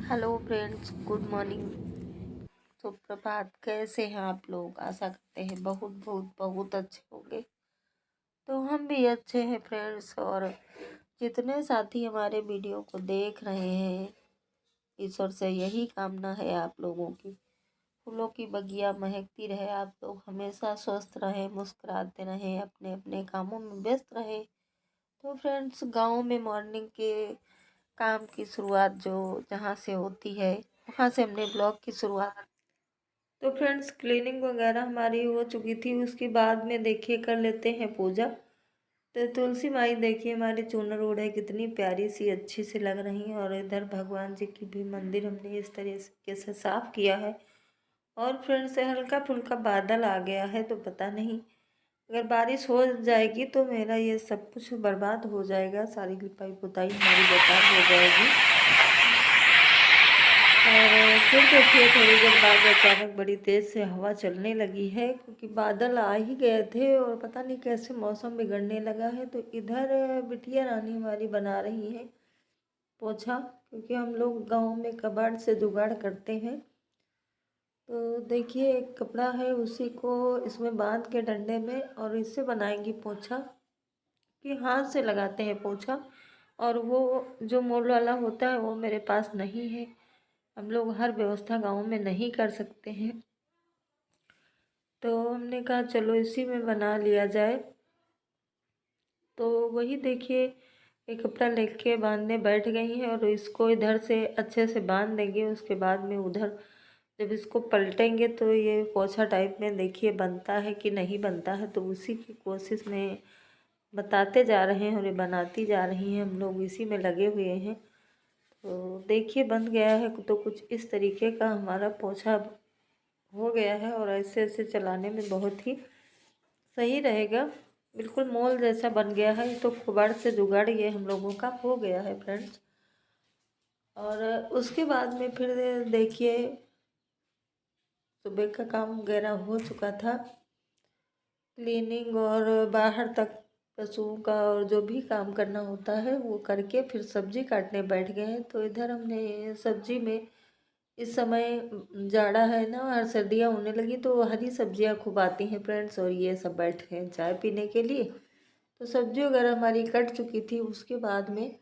Hello friends, good morning. सुप्रभात। कैसे हैं आप लोग? आशा करते हैं बहुत बहुत बहुत अच्छे होंगे। तो हम भी अच्छे हैं फ्रेंड्स। और जितने साथी हमारे वीडियो को देख रहे हैं, ईश्वर से यही कामना है आप लोगों की फूलों की बगिया महकती रहे, आप लोग हमेशा स्वस्थ रहें, मुस्कुराते रहें, अपने अपने कामों में व्यस्त रहें। तो फ्रेंड्स, गाँव में मॉर्निंग के काम की शुरुआत जो जहाँ से होती है, वहाँ से हमने ब्लॉग की शुरुआत। तो फ्रेंड्स, क्लीनिंग वगैरह हमारी हो चुकी थी। उसके बाद में देखिए कर लेते हैं पूजा। तो तुलसी माई देखिए हमारी चूनर ओढ़े कितनी प्यारी सी अच्छी सी लग रही हैं। और इधर भगवान जी की भी मंदिर हमने इस तरीके से साफ़ किया है। और फ्रेंड्स, हल्का फुल्का बादल आ गया है, तो पता नहीं अगर बारिश हो जाएगी तो मेरा ये सब कुछ बर्बाद हो जाएगा, सारी लिपाई पुताई हमारी बेकार हो जाएगी। और फिर देखिए थोड़ी देर बाद अचानक बड़ी तेज़ से हवा चलने लगी है, क्योंकि बादल आ ही गए थे और पता नहीं कैसे मौसम बिगड़ने लगा है। तो इधर बिटिया रानी हमारी बना रही है पोछा, क्योंकि हम लोग गांव में कबाड़ से जुगाड़ करते हैं। तो देखिए एक कपड़ा है, उसी को इसमें बांध के डंडे में और इससे बनाएंगी पोछा, कि हाथ से लगाते हैं पोछा। और वो जो मोल वाला होता है वो मेरे पास नहीं है। हम लोग हर व्यवस्था गांव में नहीं कर सकते हैं, तो हमने कहा चलो इसी में बना लिया जाए। तो वही देखिए एक कपड़ा लेके बांधने बैठ गई हैं और इसको इधर से अच्छे से बांध देंगे। उसके बाद में उधर जब इसको पलटेंगे तो ये पोछा टाइप में देखिए बनता है कि नहीं बनता है, तो उसी की कोशिश में बताते जा रहे हैं और ये बनाती जा रही हैं। हम लोग इसी में लगे हुए हैं। तो देखिए बन गया है, तो कुछ इस तरीके का हमारा पोछा हो गया है। और ऐसे ऐसे चलाने में बहुत ही सही रहेगा, बिल्कुल मॉल जैसा बन गया है। तो कुबाड़ से जुगाड़ ये हम लोगों का हो गया है फ्रेंड्स। और उसके बाद में फिर देखिए सुबह का काम वगैरह हो चुका था, क्लीनिंग और बाहर तक पशुओं का और जो भी काम करना होता है वो करके फिर सब्जी काटने बैठ गए हैं। तो इधर हमने सब्जी में इस समय जाड़ा है ना और सर्दियाँ होने लगी, तो हरी सब्जियाँ खूब आती हैं फ्रेंड्स। और ये सब बैठे हैं चाय पीने के लिए। तो सब्जी वगैरह हमारी कट चुकी थी। उसके बाद में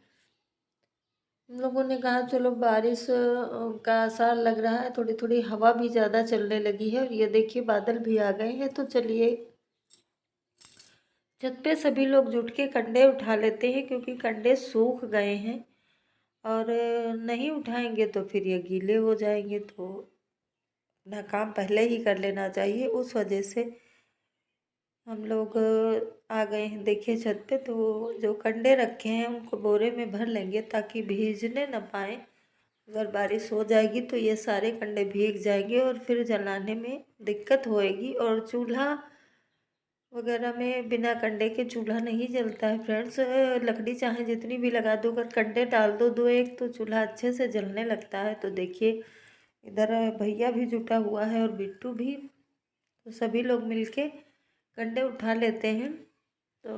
हम लोगों ने कहा चलो बारिश का आसार लग रहा है, थोड़ी थोड़ी हवा भी ज़्यादा चलने लगी है और ये देखिए बादल भी आ गए हैं। तो चलिए छत पे सभी लोग जुट के कंडे उठा लेते हैं, क्योंकि कंडे सूख गए हैं और नहीं उठाएंगे तो फिर ये गीले हो जाएंगे। तो अपना काम पहले ही कर लेना चाहिए, उस वजह से हम लोग आ गए हैं देखिए छत पे। तो जो कंडे रखे हैं उनको बोरे में भर लेंगे ताकि भीगने न पाए। अगर बारिश हो जाएगी तो ये सारे कंडे भीग जाएंगे और फिर जलाने में दिक्कत होएगी। और चूल्हा वगैरह में बिना कंडे के चूल्हा नहीं जलता है फ्रेंड्स। लकड़ी चाहे जितनी भी लगा दो, अगर कंडे डाल दो दो एक, तो चूल्हा अच्छे से जलने लगता है। तो देखिए इधर भैया भी जुटा हुआ है और बिट्टू भी। तो सभी लोग मिलके कंडे उठा लेते हैं। तो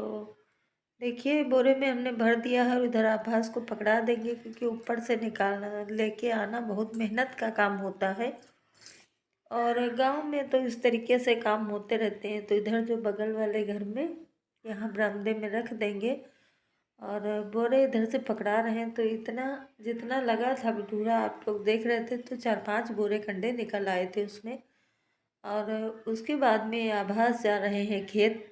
देखिए बोरे में हमने भर दिया है और इधर आभास को पकड़ा देंगे, क्योंकि ऊपर से निकालना लेके आना बहुत मेहनत का काम होता है। और गांव में तो इस तरीके से काम होते रहते हैं। तो इधर जो बगल वाले घर में यहाँ बरामदे में रख देंगे और बोरे इधर से पकड़ा रहे हैं। तो इतना जितना लगा था भटूरा आप लोग देख रहे थे, तो 4-5 बोरे कंडे निकल आए थे उसमें। और उसके बाद में आभास जा रहे हैं खेत।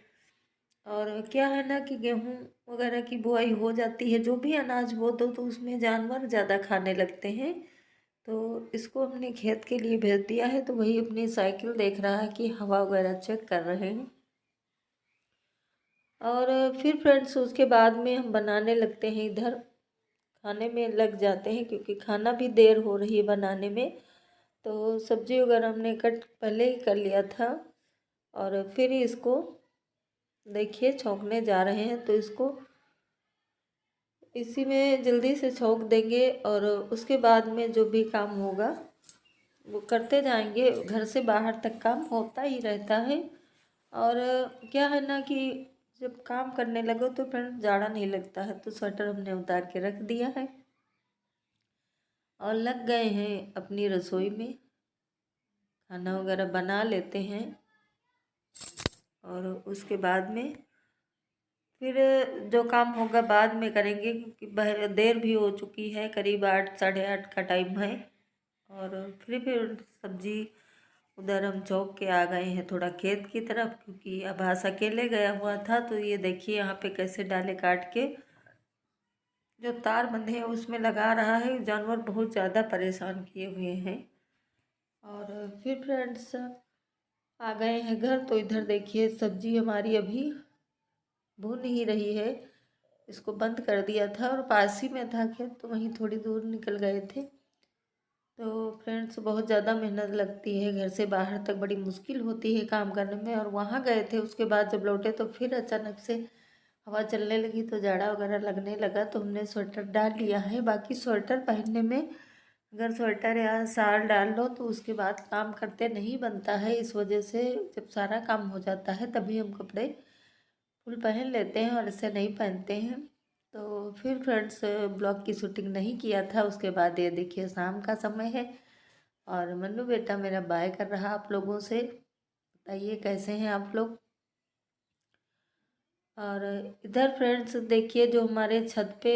और क्या है ना कि गेहूँ वगैरह की बुआई हो जाती है, जो भी अनाज बो दो तो उसमें जानवर ज़्यादा खाने लगते हैं। तो इसको हमने खेत के लिए भेज दिया है। तो वही अपनी साइकिल देख रहा है कि हवा वगैरह चेक कर रहे हैं। और फिर फ्रेंड्स उसके बाद में हम बनाने लगते हैं, इधर खाने में लग जाते हैं, क्योंकि खाना भी देर हो रही है बनाने में। तो सब्जी वगैरह हमने कट पहले ही कर लिया था और फिर इसको देखिए छौंकने जा रहे हैं। तो इसको इसी में जल्दी से छौंक देंगे और उसके बाद में जो भी काम होगा वो करते जाएंगे। घर से बाहर तक काम होता ही रहता है। और क्या है ना कि जब काम करने लगो तो फिर जाड़ा नहीं लगता है। तो स्वेटर हमने उतार के रख दिया है। और लग गए हैं अपनी रसोई में, खाना वगैरह बना लेते हैं और उसके बाद में फिर जो काम होगा बाद में करेंगे, क्योंकि देर भी हो चुकी है, करीब 8 साढ़े 8 का टाइम है। और फिर सब्जी उधर हम चौक के आ गए हैं थोड़ा खेत की तरफ, क्योंकि आभास अकेले गया हुआ था। तो ये देखिए यहाँ पे कैसे डाले काट के जो तार बंधे हैं उसमें लगा रहा है। जानवर बहुत ज़्यादा परेशान किए हुए हैं। और फिर फ्रेंड्स आ गए हैं घर, तो इधर देखिए सब्जी हमारी अभी भून ही रही है। इसको बंद कर दिया था और पास ही में था खेत, तो वहीं थोड़ी दूर निकल गए थे। तो फ्रेंड्स बहुत ज़्यादा मेहनत लगती है, घर से बाहर तक बड़ी मुश्किल होती है काम करने में। और वहाँ गए थे, उसके बाद जब लौटे तो फिर अचानक से हवा चलने लगी तो जाड़ा वगैरह लगने लगा, तो हमने स्वेटर डाल लिया है। बाकी स्वेटर पहनने में अगर स्वेटर या शाल डाल लो तो उसके बाद काम करते नहीं बनता है। इस वजह से जब सारा काम हो जाता है तभी हम कपड़े फुल पहन लेते हैं और ऐसे नहीं पहनते हैं। तो फिर फ्रेंड्स ब्लॉग की शूटिंग नहीं किया था। उसके बाद ये देखिए शाम का समय है और मन्नू बेटा मेरा बाय कर रहा आप लोगों से। बताइए कैसे हैं आप लोग। और इधर फ्रेंड्स देखिए जो हमारे छत पे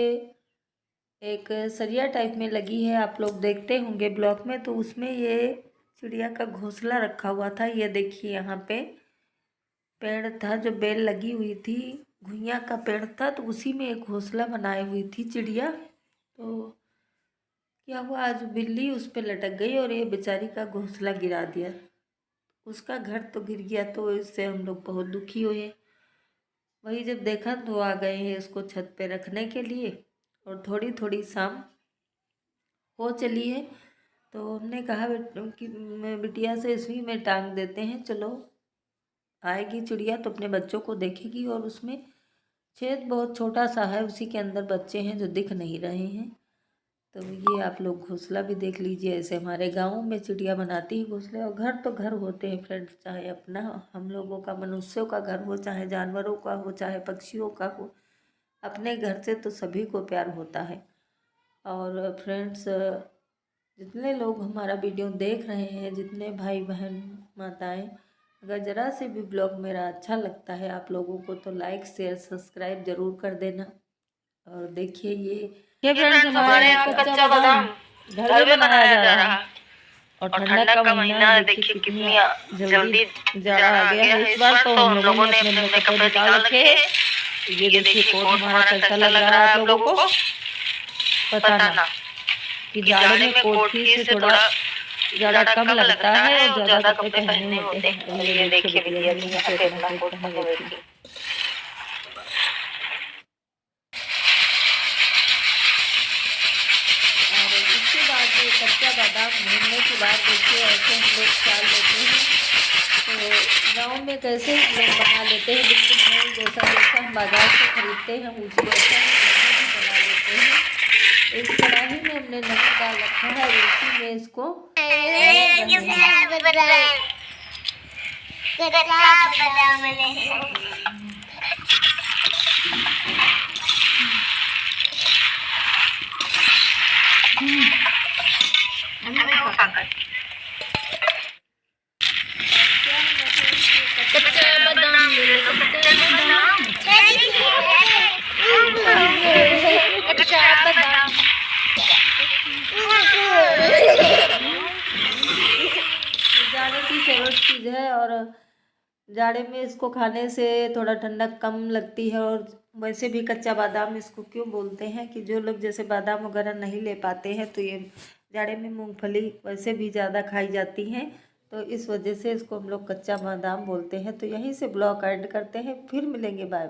एक सरिया टाइप में लगी है, आप लोग देखते होंगे ब्लॉग में, तो उसमें ये चिड़िया का घोंसला रखा हुआ था। ये देखिए यहाँ पे पेड़ था जो बेल लगी हुई थी, घुइयां का पेड़ था, तो उसी में एक घोंसला बनाई हुई थी चिड़िया। तो क्या हुआ, आज बिल्ली उस पर लटक गई और ये बेचारी का घोंसला गिरा दिया। उसका घर तो गिर गया, तो इससे हम लोग बहुत दुखी हुए। वही जब देखा तो आ गए हैं इसको छत पे रखने के लिए। और थोड़ी थोड़ी शाम हो चली है, तो हमने कहा कि बिटिया से इसी में टांग देते हैं, चलो आएगी चिड़िया तो अपने बच्चों को देखेगी। और उसमें छेद बहुत छोटा सा है, उसी के अंदर बच्चे हैं जो दिख नहीं रहे हैं। तो ये आप लोग घोंसला भी देख लीजिए। ऐसे हमारे गाँव में चिड़िया बनाती ही घोंसले। और घर तो घर होते हैं फ्रेंड्स, चाहे अपना हम लोगों का मनुष्यों का घर हो, चाहे जानवरों का हो, चाहे पक्षियों का हो, अपने घर से तो सभी को प्यार होता है। और फ्रेंड्स जितने लोग हमारा वीडियो देख रहे हैं, जितने भाई बहन माताएं, अगर ज़रा से भी ब्लॉग मेरा अच्छा लगता है आप लोगों को तो लाइक शेयर सब्सक्राइब ज़रूर कर देना। और देखिए ये फ्रेंड्स हमारे यहाँ कच्चा बादाम घर में बनाया जा रहा है। और ठंडक का महीना देखिए कितनी जल्दी जाड़ा आ गया है इस बार। तो हम लोगों ने अपने अपने कपड़े निकाल रखे हैं। ये देखिए कोट हमारा कैसा लग रहा है आप लोगों को बताना कि जाड़े में कोट ही से थोड़ा ज़्यादा कम लगता है और ज़्यादा कपड़े पहनने होते हैं। तो ये देखिए बिटिया जी यहाँ पे अपना कोट पहन रखी है। और इसके बाद कच्चा बादाम भूनने के बाद देखिए ऐसे हम लोग चाल लेते हैं। तो गाँव में कैसे हम लोग बना लेते हैं, बिल्कुल नहीं जैसा जैसा हम बाजार से खरीदते हैं उसको ऐसा ही घर में भी बना लेते हैं। इस कढ़ाई में हमने नमक डाल रखा है, उसी में इसको जाड़े की फेवरेट चीज़ है। और जाड़े में इसको खाने से थोड़ा ठंडक कम लगती है। और वैसे भी कच्चा बादाम इसको क्यों बोलते हैं कि जो लोग जैसे बादाम वगैरह नहीं ले पाते हैं, तो ये जाड़े में मूंगफली वैसे भी ज़्यादा खाई जाती हैं, तो इस वजह से इसको हम लोग कच्चा बादाम बोलते हैं। तो यहीं से ब्लॉग एंड करते हैं, फिर मिलेंगे, बाय।